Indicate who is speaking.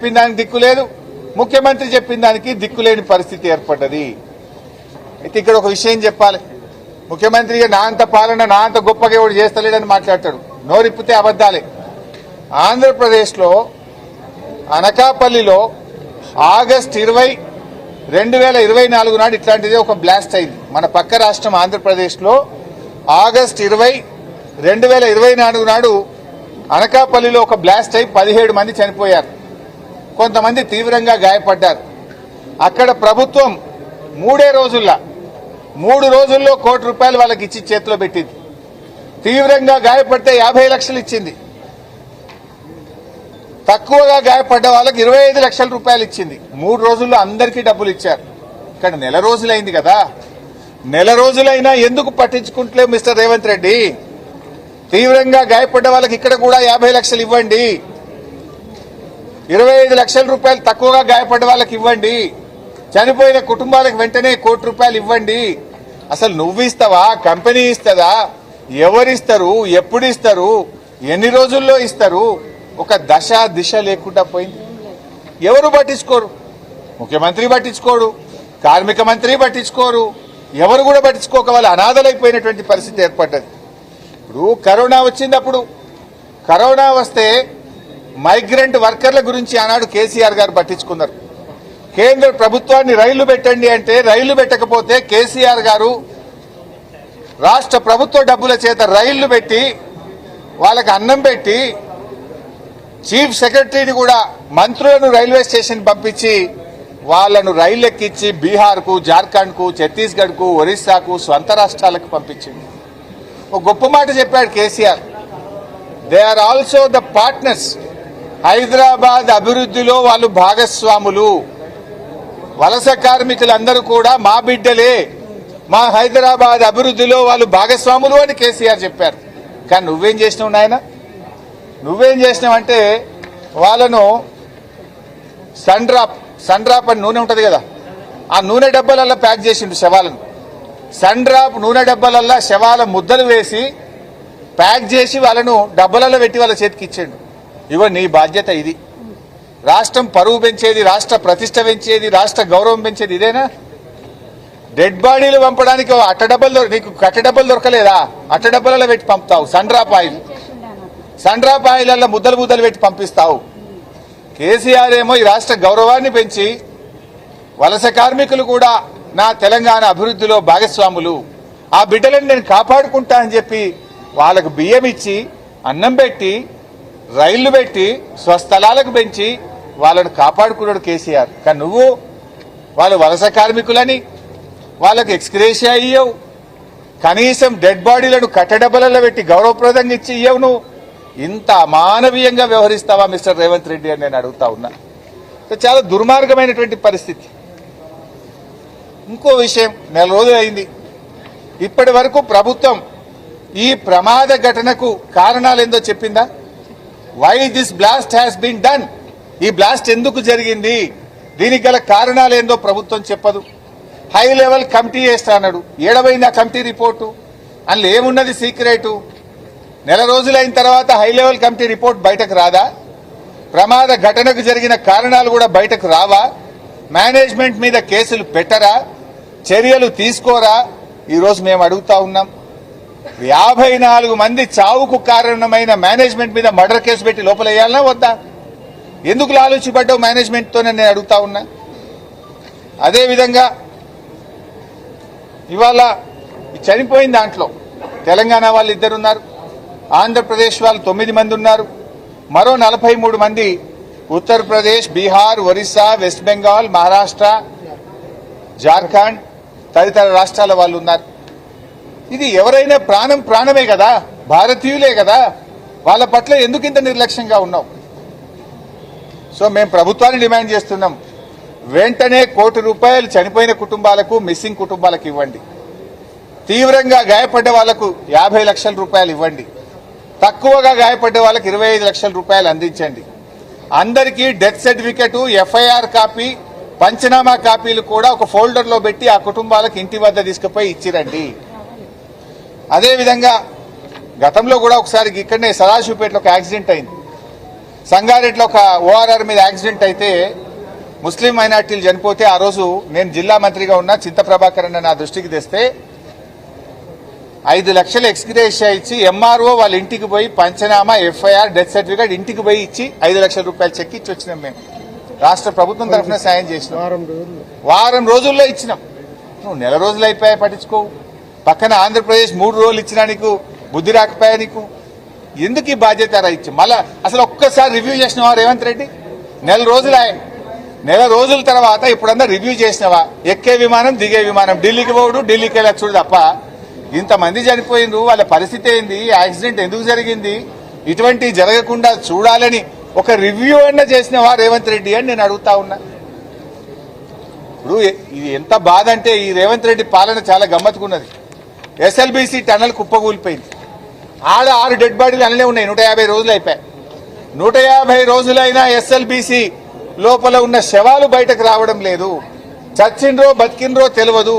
Speaker 1: చెప్పిన దానికి దిక్కు లేదు, ముఖ్యమంత్రి చెప్పిన దానికి దిక్కులేని పరిస్థితి ఏర్పడ్డది. అయితే ఇక్కడ ఒక విషయం చెప్పాలి. ముఖ్యమంత్రిగా నా అంత పాలన నా అంత గొప్పగా ఎవడు చేస్తలేడని మాట్లాడతాడు. నోరిప్పితే అబద్దాలే. ఆంధ్రప్రదేశ్లో అనకాపల్లిలో ఆగస్టు 20, 2024 నాడు ఇట్లాంటిదే ఒక బ్లాస్ట్ అయింది. మన పక్క రాష్ట్రం ఆంధ్రప్రదేశ్లో ఆగస్టు 20, 2024 నాడు అనకాపల్లిలో ఒక బ్లాస్ట్ అయి 17 మంది చనిపోయారు, కొంతమంది తీవ్రంగా గాయపడ్డారు. అక్కడ ప్రభుత్వం 3 రోజుల్లో ₹1 కోటి వాళ్ళకి ఇచ్చి చేతిలో పెట్టింది. తీవ్రంగా గాయపడితే 50 లక్షలు ఇచ్చింది. తక్కువగా గాయపడ్డ వాళ్ళకి 25 లక్షల రూపాయలు ఇచ్చింది. 3 రోజుల్లో అందరికీ డబ్బులు ఇచ్చారు. ఇక్కడ నెల రోజులైంది కదా, నెల రోజులైనా ఎందుకు పట్టించుకుంటలేవు మిస్టర్ రేవంత్ రెడ్డి? తీవ్రంగా గాయపడ్డ వాళ్ళకి ఇక్కడ కూడా 50 లక్షలు ఇవ్వండి, 25 లక్షల రూపాయలు తక్కువగా గాయపడ్డ వాళ్ళకి ఇవ్వండి, చనిపోయిన కుటుంబాలకు వెంటనే ₹1 కోటి ఇవ్వండి. అసలు నువ్వు ఇస్తావా, కంపెనీ ఇస్తుందా, ఎవరిస్తారు, ఎప్పుడు ఇస్తారు, ఎన్ని రోజుల్లో ఇస్తారు? ఒక దశ దిశ లేకుండా పోయింది. ఎవరు పట్టించుకోరు, ముఖ్యమంత్రి పట్టించుకోడు, కార్మిక మంత్రి పట్టించుకోరు, ఎవరు కూడా పట్టించుకోక వాళ్ళు అనాథలైపోయినటువంటి పరిస్థితి ఏర్పడ్డది. ఇప్పుడు కరోనా వచ్చింది. అప్పుడు కరోనా వస్తే మైగ్రెంట్ వర్కర్ల గురించి ఆనాడు కేసీఆర్ గారు పట్టించుకున్నారు. కేంద్ర ప్రభుత్వాన్ని రైళ్లు పెట్టండి అంటే రైళ్లు పెట్టకపోతే కేసీఆర్ గారు రాష్ట్ర ప్రభుత్వ డబ్బుల చేత రైళ్లు పెట్టి వాళ్ళకి అన్నం పెట్టి చీఫ్ సెక్రటరీని కూడా మంత్రులను రైల్వే స్టేషన్ పంపించి వాళ్లను రైలు ఎక్కించి బీహార్కు, జార్ఖండ్కు, ఛత్తీస్గఢ్కు, ఒరిస్సాకు, స్వంత రాష్ట్రాలకు పంపించింది. ఒక గొప్ప మాట చెప్పాడు KCR, they are also the partners. Hyderabad అభివృద్ధిలో వాళ్ళు భాగస్వాములు. వలస కార్మికులందరూ కూడా మా బిడ్డలే, మా హైదరాబాద్ అభివృద్ధిలో వాళ్ళు భాగస్వాములు అని కేసీఆర్ చెప్పారు. కానీ నువ్వేం చేసినావు నాయన? నువ్వేం చేసినావంటే వాళ్ళను సన్ డ్రాప్ అని నూనె ఉంటుంది కదా, ఆ నూనె డబ్బాలల్లో ప్యాక్ చేసిండు శవాలను. సన్ డ్రాప్ నూనె డబ్బాలల్లో శవాల ముద్దలు వేసి ప్యాక్ చేసి వాళ్ళను డబ్బాలలో పెట్టి వాళ్ళ చేతికి ఇచ్చాడు. ఇగో నీ బాధ్యత ఇది. రాష్ట్రం పరువు పెంచేది, రాష్ట్ర ప్రతిష్ట పెంచేది, రాష్ట్ర గౌరవం పెంచేది ఇదేనా? డెడ్ బాడీలు పంపడానికి అట్టడబ్బలు, నీకు కట్టడబ్బలు దొరకలేదా? అట్టడబ్బలలో పెట్టి పంపుతావు. సన్ డ్రాప్ ఆయిల్ ముద్దలు పెట్టి పంపిస్తావు. కేసీఆర్ ఏమో ఈ రాష్ట్ర గౌరవాన్ని పెంచి వలస కార్మికులు కూడా నా తెలంగాణ అభివృద్ధిలో భాగస్వాములు, ఆ బిడ్డలను నేను కాపాడుకుంటా అని చెప్పి వాళ్ళకు బియ్యం ఇచ్చి, అన్నం పెట్టి, రైళ్లు పెట్టి, స్వస్థలాలకు పెంచి వాళ్ళను కాపాడుకున్నాడు కేసీఆర్. కానీ నువ్వు వాళ్ళు వలస కార్మికులని వాళ్ళకు ఎక్స్గ్రేషియా ఇయ్యవు, కనీసం డెడ్ బాడీలను కట్టడబ్బలలో పెట్టి గౌరవప్రదంగా ఇచ్చి ఇయ్యవు. నువ్వు ఇంత అమానవీయంగా వ్యవహరిస్తావా మిస్టర్ రేవంత్ రెడ్డి అని నేను అడుగుతా ఉన్నా. చాలా దుర్మార్గమైనటువంటి పరిస్థితి. ఇంకో విషయం, నెల రోజులు అయింది, ఇప్పటి వరకు ప్రభుత్వం ఈ ప్రమాద ఘటనకు కారణాలేందో చెప్పిందా? Why this blast has been done, ఈ బ్లాస్ట్ ఎందుకు జరిగింది, దీనికి గల కారణాలేందో ప్రభుత్వం చెప్పదు. హై లెవెల్ కమిటీ వేస్తా అన్నాడు. ఏడవైంది ఆ కమిటీ రిపోర్టు? అందులో ఏమున్నది సీక్రెటు? నెల రోజులైన తర్వాత హై లెవెల్ కమిటీ రిపోర్ట్ బయటకు రాదా? ప్రమాద ఘటనకు జరిగిన కారణాలు కూడా బయటకు రావా? మేనేజ్మెంట్ మీద కేసులు పెట్టరా? చర్యలు తీసుకోరా? ఈరోజు మేము అడుగుతా ఉన్నాం. 54 మంది చావుకు కారణమైన మేనేజ్మెంట్ మీద మర్డర్ కేసు పెట్టి లోపల వేయాలనా వద్దా? ఎందుకు లాలూచిపడ్డావు మేనేజ్మెంట్తోనే నేను అడుగుతా ఉన్నా. అదేవిధంగా ఇవాళ చనిపోయిన దాంట్లో తెలంగాణ వాళ్ళు 2 ఉన్నారు, ఆంధ్రప్రదేశ్ వాళ్ళు 9 మంది ఉన్నారు, మరో 43 మంది ఉత్తరప్రదేశ్, బీహార్, ఒరిస్సా, వెస్ట్ బెంగాల్, మహారాష్ట్ర, జార్ఖండ్ తదితర రాష్ట్రాల వాళ్ళు ఉన్నారు. ఇది ఎవరైనా ప్రాణమే కదా, భారతీయులే కదా, వాళ్ళ పట్ల ఎందుకు ఇంత నిర్లక్ష్యంగా ఉన్నావు? సో మేము ప్రభుత్వాన్ని డిమాండ్ చేస్తున్నాం, వెంటనే ₹1 కోటి చనిపోయిన కుటుంబాలకు, మిస్సింగ్ కుటుంబాలకు ఇవ్వండి. తీవ్రంగా గాయపడ్డ వాళ్లకు ₹50 లక్షల ఇవ్వండి. తక్కువగా గాయపడ్డ వాళ్ళకి ₹25 లక్షల అందించండి. అందరికీ డెత్ సర్టిఫికెట్, ఎఫ్ఐఆర్ కాపీ, పంచనామా కాపీలు కూడా ఒక ఫోల్డర్లో పెట్టి ఆ కుటుంబాలకు ఇంటి వద్ద తీసుకుపోయి ఇచ్చిరండి. అదేవిధంగా గతంలో కూడా ఒకసారి ఇక్కడనే సదాశివపేటలో ఒక యాక్సిడెంట్ అయింది. సంగారెడ్డిలో ఒక ఓఆర్ఆర్ మీద యాక్సిడెంట్ అయితే ముస్లిం మైనార్టీలు చనిపోతే ఆ రోజు నేను జిల్లా మంత్రిగా ఉన్న చింత ప్రభాకర్ అన్న నా దృష్టికి తెస్తే 5 లక్షల ఎక్స్గ్రేషియా ఇచ్చి ఎంఆర్ఓ వాళ్ళ ఇంటికి పోయి పంచనామా ఎఫ్ఐఆర్ డెత్ సర్టిఫికేట్ ఇంటికి పోయి ఇచ్చి 5 లక్షల రూపాయలు చెక్ ఇచ్చి వచ్చినాం. మేము రాష్ట్ర ప్రభుత్వం తరఫున సాయం చేసినాం. వారం రోజుల్లో ఇచ్చినాం. నువ్వు నెల రోజులు అయిపోయా పట్టించుకోవు. పక్కన ఆంధ్రప్రదేశ్ 3 రోజులు ఇచ్చినా నీకు బుద్ధి రాకపోయా నీకు? ఎందుకు ఈ బాధ్యత ఇచ్చి మళ్ళా అసలు ఒక్కసారి రివ్యూ చేసినావా రేవంత్ రెడ్డి? నెల రోజుల తర్వాత ఇప్పుడంతా రివ్యూ చేసినావా? ఎక్కే విమానం దిగే విమానం ఢిల్లీకి పోడు, ఢిల్లీకి వెళ్ళొచ్చుడు తప్ప ఇంతమంది చనిపోయిండ్రు, వాళ్ళ పరిస్థితి ఏంది, యాక్సిడెంట్ ఎందుకు జరిగింది, ఇటువంటి జరగకుండా చూడాలని ఒక రివ్యూ అన్న చేసినావా రేవంత్ రెడ్డి అని నేను అడుగుతా ఉన్నా. ఇప్పుడు ఇది ఎంత బాధ అంటే ఈ రేవంత్ రెడ్డి పాలన చాలా గమ్మత్తుకున్నది. SLBC tunnel కుప్పకూలిపోయింది. ఆడ 6 డెడ్ బాడీలు అన్నీ ఉన్నాయి. 150 రోజులు అయిపోయాయి. 150 రోజులైనా ఎస్ఎల్బీసీ లోపల ఉన్న శవాలు బయటకు రావడం లేదు. చచ్చిండ్రో బతికిండ్రో తెలియదు.